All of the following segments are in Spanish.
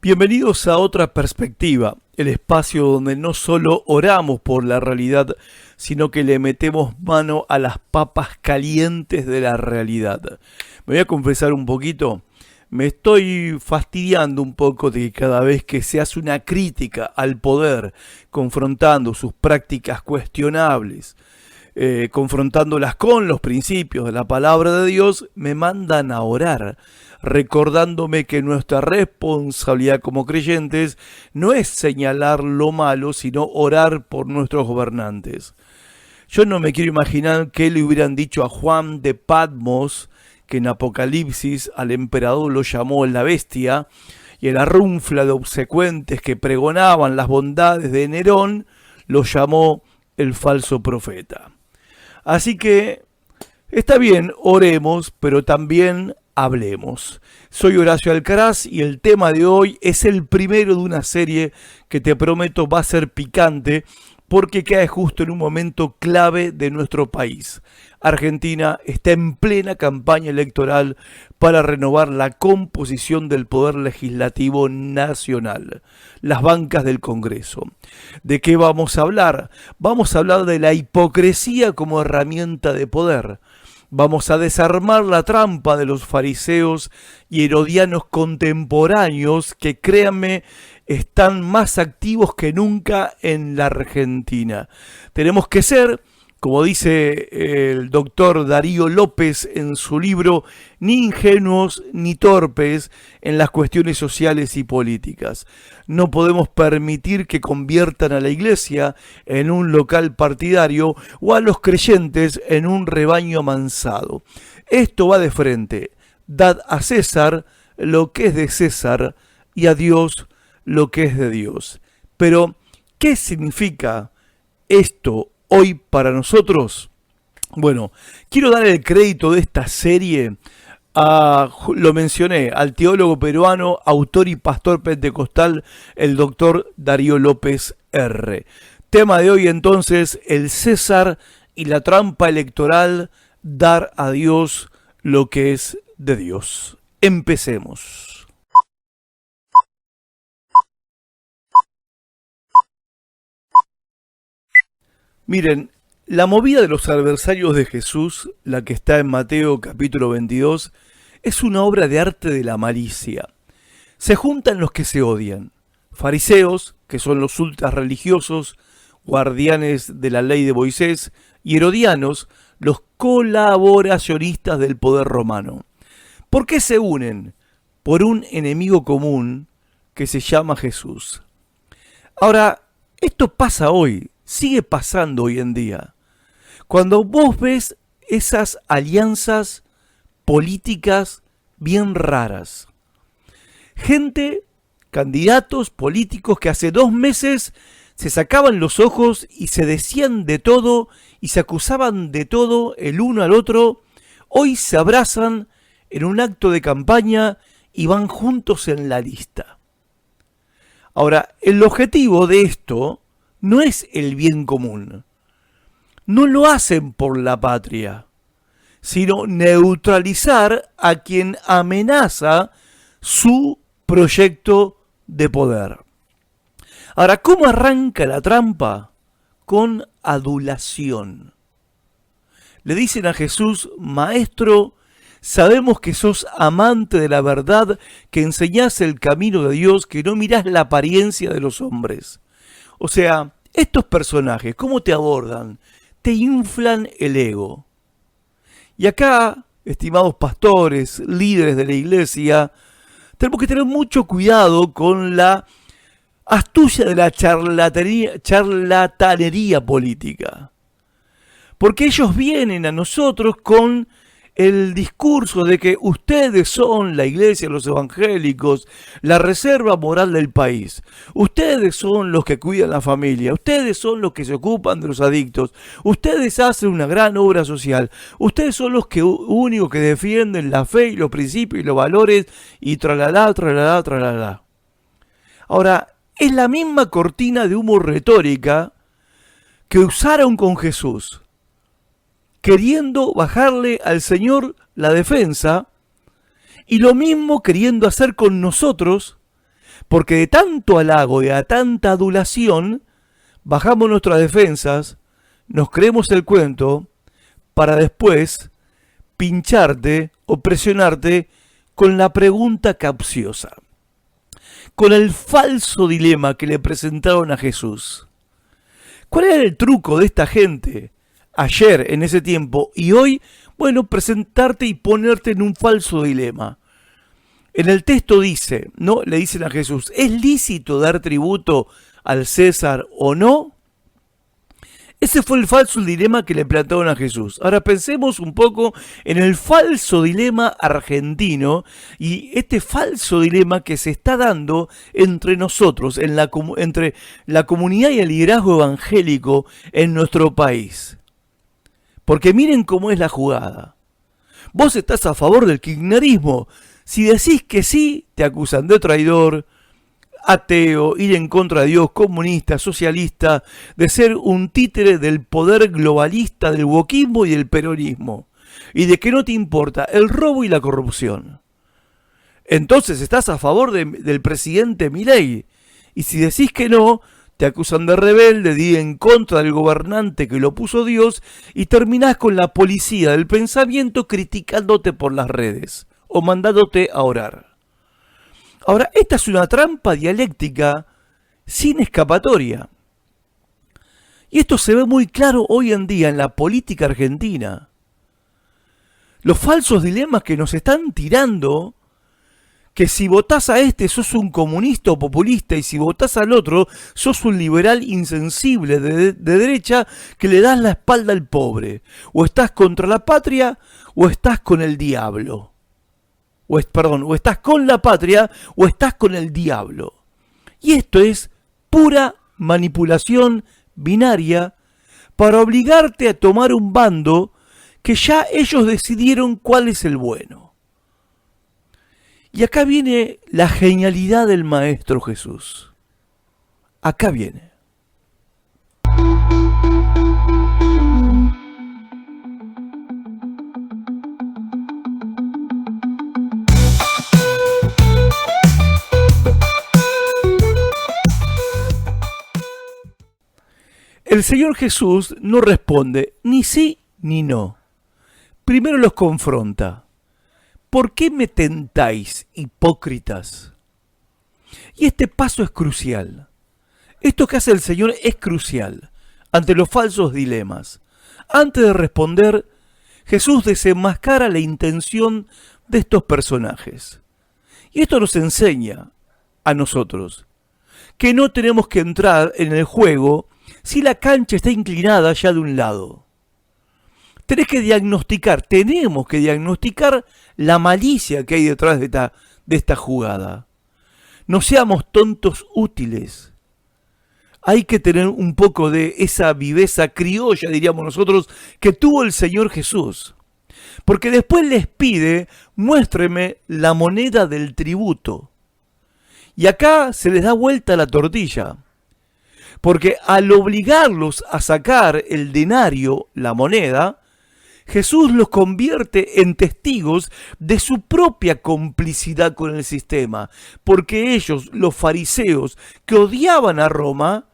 Bienvenidos a Otra Perspectiva, el espacio donde no solo oramos por la realidad, sino que le metemos mano a las papas calientes de la realidad. Me voy a confesar un poquito, me estoy fastidiando un poco de que cada vez que se hace una crítica al poder, confrontando sus prácticas cuestionables, confrontándolas con los principios de la palabra de Dios, me mandan a orar, recordándome que nuestra responsabilidad como creyentes no es señalar lo malo, sino orar por nuestros gobernantes. Yo no me quiero imaginar qué le hubieran dicho a Juan de Patmos, que en Apocalipsis al emperador lo llamó la bestia, y a la runfla de obsecuentes que pregonaban las bondades de Nerón, lo llamó el falso profeta. Así que está bien, oremos, pero también hablemos. Soy Horacio Alcaraz y el tema de hoy es el primero de una serie que te prometo va a ser picante porque cae justo en un momento clave de nuestro país. Argentina está en plena campaña electoral para renovar la composición del poder legislativo nacional, las bancas del Congreso. ¿De qué vamos a hablar? Vamos a hablar de la hipocresía como herramienta de poder. Vamos a desarmar la trampa de los fariseos y herodianos contemporáneos que, créanme, están más activos que nunca en la Argentina. Tenemos que ser, como dice el doctor Darío López en su libro, ni ingenuos ni torpes en las cuestiones sociales y políticas. No podemos permitir que conviertan a la iglesia en un local partidario o a los creyentes en un rebaño amansado. Esto va de frente. Dad a César lo que es de César y a Dios lo que es de Dios. Pero, ¿qué significa esto hoy para nosotros? Bueno, quiero dar el crédito de esta serie lo mencioné, al teólogo peruano, autor y pastor pentecostal, el doctor Darío López R. Tema de hoy entonces, el César y la trampa electoral, dar a Dios lo que es de Dios. Empecemos. Miren, la movida de los adversarios de Jesús, la que está en Mateo capítulo 22, es una obra de arte de la malicia. Se juntan los que se odian, fariseos, que son los ultras religiosos, guardianes de la ley de Moisés, y herodianos, los colaboracionistas del poder romano. ¿Por qué se unen? Por un enemigo común que se llama Jesús. Ahora, esto pasa hoy, sigue pasando hoy en día. Cuando vos ves esas alianzas políticas bien raras. Gente, candidatos políticos que hace 2 meses se sacaban los ojos y se decían de todo y se acusaban de todo el uno al otro, hoy se abrazan en un acto de campaña y van juntos en la lista. Ahora, el objetivo de esto no es el bien común. No lo hacen por la patria, sino neutralizar a quien amenaza su proyecto de poder. Ahora, ¿cómo arranca la trampa? Con adulación. Le dicen a Jesús, Maestro, sabemos que sos amante de la verdad, que enseñás el camino de Dios, que no mirás la apariencia de los hombres. O sea, estos personajes, ¿cómo te abordan? Te inflan el ego. Y acá, estimados pastores, líderes de la iglesia, tenemos que tener mucho cuidado con la astucia de la charlatanería política. Porque ellos vienen a nosotros con el discurso de que ustedes son la iglesia, los evangélicos, la reserva moral del país. Ustedes son los que cuidan la familia. Ustedes son los que se ocupan de los adictos. Ustedes hacen una gran obra social. Ustedes son los que únicos que defienden la fe y los principios y los valores y tralala, tralala, tralala. Ahora, es la misma cortina de humo retórica que usaron con Jesús, queriendo bajarle al Señor la defensa, y lo mismo queriendo hacer con nosotros Porque de tanto halago y a tanta adulación, bajamos nuestras defensas, nos creemos el cuento, para después pincharte o presionarte con la pregunta capciosa, con el falso dilema que le presentaron a Jesús. ¿Cuál era el truco de esta gente ayer, en ese tiempo, y hoy? Bueno, presentarte y ponerte en un falso dilema. En el texto dice, ¿no? Le dicen a Jesús, ¿es lícito dar tributo al César o no? Ese fue el falso dilema que le plantearon a Jesús. Ahora pensemos un poco en el falso dilema argentino y este falso dilema que se está dando entre nosotros, entre la comunidad y el liderazgo evangélico en nuestro país. Porque miren cómo es la jugada. Vos estás a favor del kirchnerismo. Si decís que sí, te acusan de traidor, ateo, ir en contra de Dios, comunista, socialista, de ser un títere del poder globalista del wokismo y del peronismo, y de que no te importa el robo y la corrupción. Entonces estás a favor del presidente Milei, y si decís que no, te acusan de rebelde, de ir en contra del gobernante que lo puso Dios, y terminás con la policía del pensamiento criticándote por las redes, o mandándote a orar. Ahora, esta es una trampa dialéctica sin escapatoria. Y esto se ve muy claro hoy en día en la política argentina. Los falsos dilemas que nos están tirando, que si votás a este sos un comunista o populista y si votás al otro sos un liberal insensible de derecha que le das la espalda al pobre. O estás contra la patria o estás con el diablo. O estás con la patria o estás con el diablo. Y esto es pura manipulación binaria para obligarte a tomar un bando que ya ellos decidieron cuál es el bueno. Y acá viene la genialidad del Maestro Jesús. Acá viene. El Señor Jesús no responde ni sí ni no. Primero los confronta. ¿Por qué me tentáis, hipócritas? Y este paso es crucial. Esto que hace el Señor es crucial ante los falsos dilemas. Antes de responder, Jesús desenmascara la intención de estos personajes. Y esto nos enseña a nosotros que no tenemos que entrar en el juego si la cancha está inclinada ya de un lado. Tenemos que diagnosticar la malicia que hay detrás de esta jugada. No seamos tontos útiles. Hay que tener un poco de esa viveza criolla, diríamos nosotros, que tuvo el Señor Jesús. Porque después les pide, muéstreme la moneda del tributo. Y acá se les da vuelta la tortilla. Porque al obligarlos a sacar el denario, la moneda, Jesús los convierte en testigos de su propia complicidad con el sistema. Porque ellos, los fariseos, que odiaban a Roma,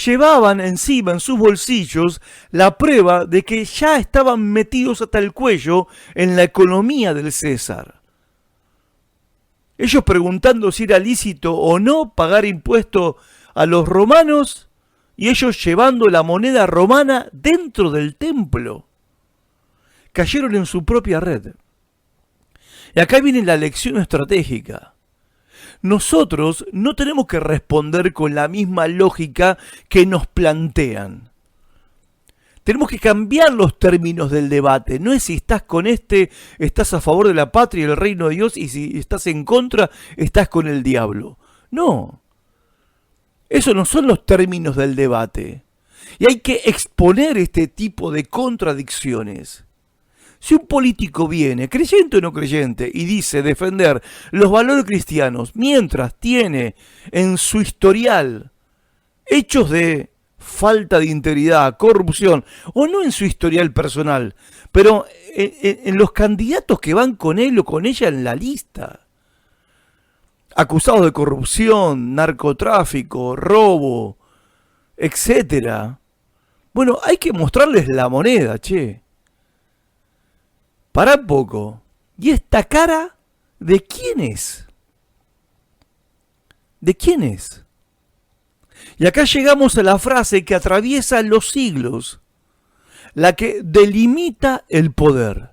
llevaban encima en sus bolsillos la prueba de que ya estaban metidos hasta el cuello en la economía del César. Ellos preguntando si era lícito o no pagar impuesto a los romanos y ellos llevando la moneda romana dentro del templo. Cayeron en su propia red. Y acá viene la lección estratégica. Nosotros no tenemos que responder con la misma lógica que nos plantean. Tenemos que cambiar los términos del debate. No es si estás con estás a favor de la patria y el reino de Dios, y si estás en contra, estás con el diablo. No. Esos no son los términos del debate. Y hay que exponer este tipo de contradicciones. Si un político viene, creyente o no creyente, y dice defender los valores cristianos, mientras tiene en su historial hechos de falta de integridad, corrupción, o no en su historial personal, pero en los candidatos que van con él o con ella en la lista, acusados de corrupción, narcotráfico, robo, etcétera. Bueno, hay que mostrarles la moneda, che. Pará un poco. ¿Y esta cara de quién es? ¿De quién es? Y acá llegamos a la frase que atraviesa los siglos, la que delimita el poder.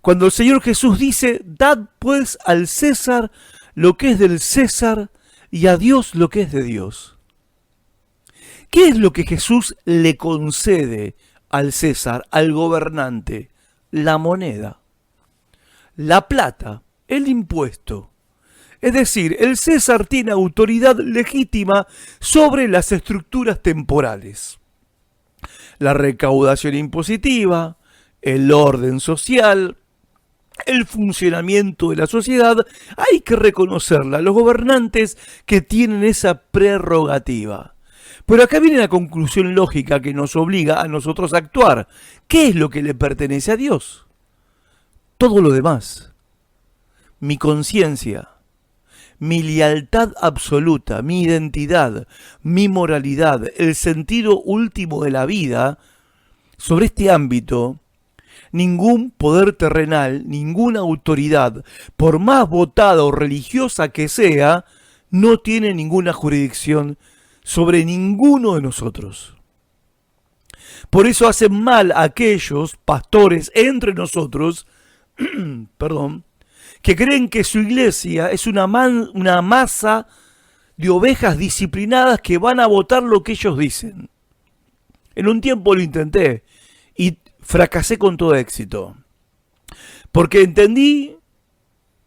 Cuando el Señor Jesús dice, dad pues al César lo que es del César y a Dios lo que es de Dios. ¿Qué es lo que Jesús le concede al César, al gobernante? La moneda, la plata, el impuesto. Es decir, el César tiene autoridad legítima sobre las estructuras temporales. La recaudación impositiva, el orden social, el funcionamiento de la sociedad, hay que reconocerla a los gobernantes que tienen esa prerrogativa. Pero acá viene la conclusión lógica que nos obliga a nosotros a actuar. ¿Qué es lo que le pertenece a Dios? Todo lo demás. Mi conciencia, mi lealtad absoluta, mi identidad, mi moralidad, el sentido último de la vida, sobre este ámbito, ningún poder terrenal, ninguna autoridad, por más votada o religiosa que sea, no tiene ninguna jurisdicción sobre ninguno de nosotros. Por eso hacen mal aquellos pastores entre nosotros, perdón, que creen que su iglesia es una masa de ovejas disciplinadas que van a votar lo que ellos dicen. En un tiempo lo intenté y fracasé con todo éxito. Porque entendí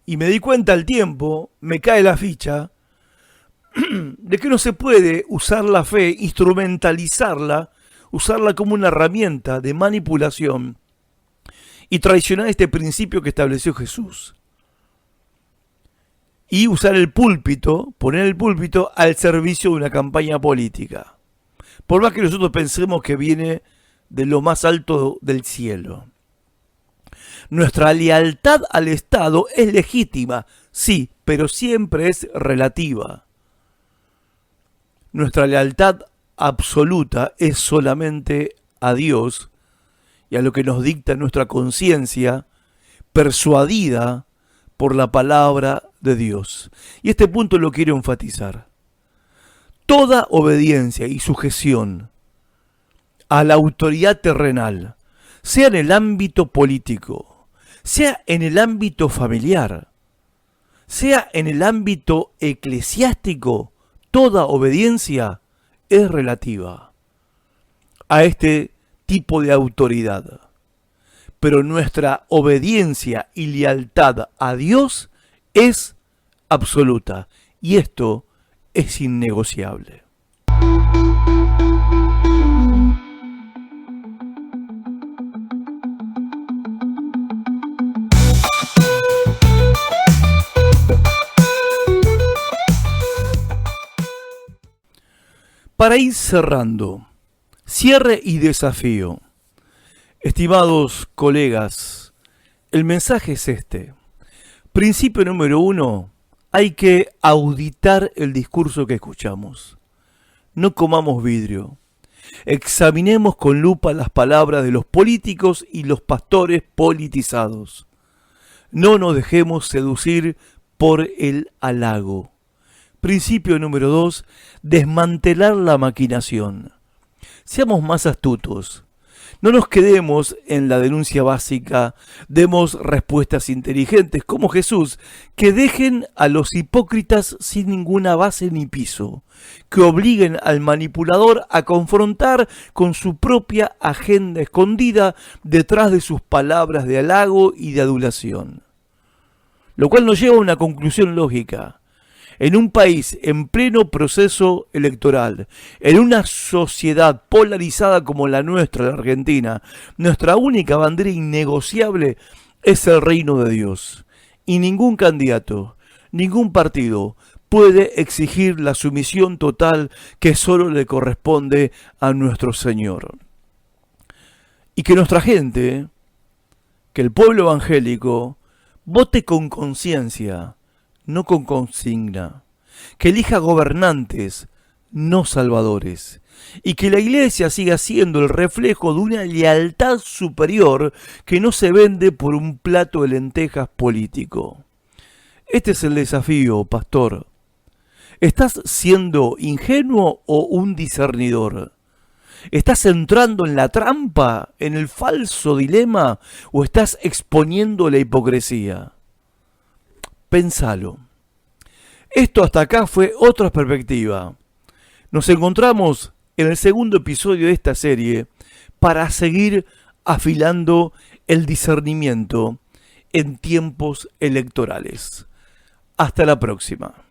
y me di cuenta al tiempo, me cae la ficha, de que no se puede usar la fe, instrumentalizarla, usarla como una herramienta de manipulación y traicionar este principio que estableció Jesús. Y usar el púlpito, poner el púlpito al servicio de una campaña política. Por más que nosotros pensemos que viene de lo más alto del cielo. Nuestra lealtad al Estado es legítima, sí, pero siempre es relativa. Nuestra lealtad absoluta es solamente a Dios y a lo que nos dicta nuestra conciencia, persuadida por la palabra de Dios. Y este punto lo quiero enfatizar. Toda obediencia y sujeción a la autoridad terrenal, sea en el ámbito político, sea en el ámbito familiar, sea en el ámbito eclesiástico, toda obediencia es relativa a este tipo de autoridad. Pero nuestra obediencia y lealtad a Dios es absoluta y esto es innegociable. Para ir cerrando, cierre y desafío. Estimados colegas, el mensaje es este. Principio número 1, hay que auditar el discurso que escuchamos. No comamos vidrio. Examinemos con lupa las palabras de los políticos y los pastores politizados. No nos dejemos seducir por el halago. Principio número 2, desmantelar la maquinación. Seamos más astutos. No nos quedemos en la denuncia básica, demos respuestas inteligentes como Jesús, que dejen a los hipócritas sin ninguna base ni piso, que obliguen al manipulador a confrontar con su propia agenda escondida detrás de sus palabras de halago y de adulación. Lo cual nos lleva a una conclusión lógica. En un país en pleno proceso electoral, en una sociedad polarizada como la nuestra, la Argentina, nuestra única bandera innegociable es el reino de Dios. Y ningún candidato, ningún partido puede exigir la sumisión total que solo le corresponde a nuestro Señor. Y que nuestra gente, que el pueblo evangélico, vote con conciencia, no con consigna, que elija gobernantes, no salvadores, y que la Iglesia siga siendo el reflejo de una lealtad superior que no se vende por un plato de lentejas político. Este es el desafío, pastor. ¿Estás siendo ingenuo o un discernidor? ¿Estás entrando en la trampa, en el falso dilema, o estás exponiendo la hipocresía? Pensalo. Esto hasta acá fue Otra Perspectiva. Nos encontramos en el segundo episodio de esta serie para seguir afilando el discernimiento en tiempos electorales. Hasta la próxima.